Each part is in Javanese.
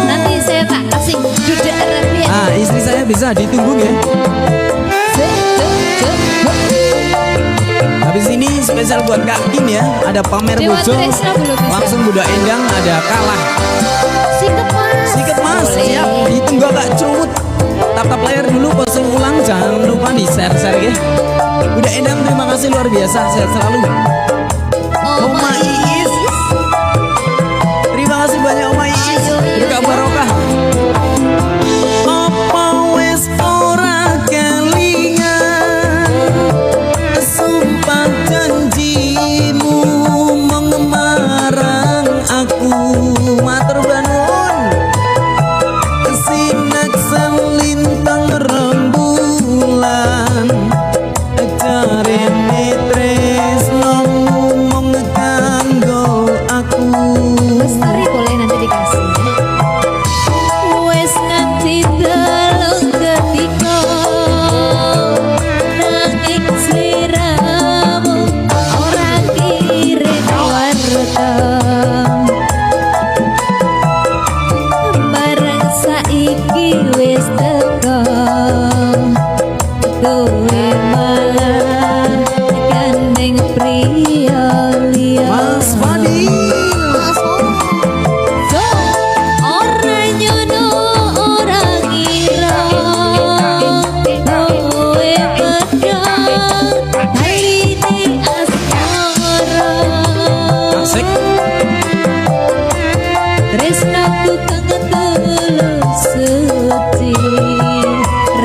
Nanti saya tak kasih duduk Arabia. Istri saya bisa ditunggu ya. Habis ini spesial buat Kak Kim ya. Ada pamer bojo. Langsung Bunda Endang ada kalah. Siket mas. Siap. Ditunggu Kak Cerut. Tap layar dulu, posting ulang, jangan lupa di share ya. Bunda Endang terima kasih luar biasa, sehat selalu. Oma Iis, terima kasih banyak Oma Iis. Berkah barokah. Apa wes ora kelingan sumpah janjimu mengemarang aku, matur banun sinak selintang rembulan jarene tresno ngomong kanggo aku. Lestari boleh nanti dikasih. Wes nganti telung ketika nanging sliramu ora kirim warta. Barang saiki wis teko kowe malah gandeng priya liya. Mas Fadil, Ora nyono ora ngira kowe pedang haline asmara. asik. Tresnaku kang tulus suci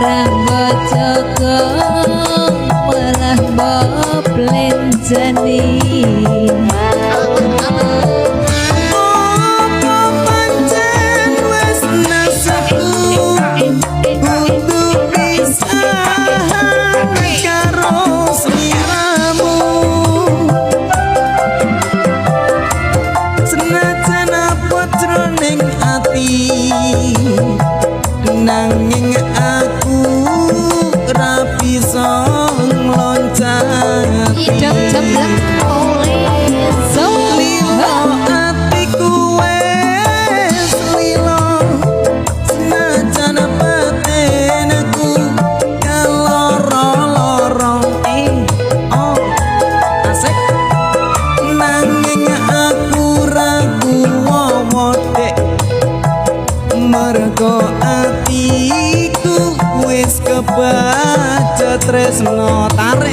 rambut joko malah mbok lenjani. Apa pancen wes nasaku untuk bisa karo sliramu, senajan apa jroning ati nanging aku ra bisa ngloncati. Idam jeblek oleh Lilo atiku wes lilo, senajan batinku kaloro-loro. Asik. Nanging aku ra kuwowo dek, mergo atiku wis kebaca tresno. Tarik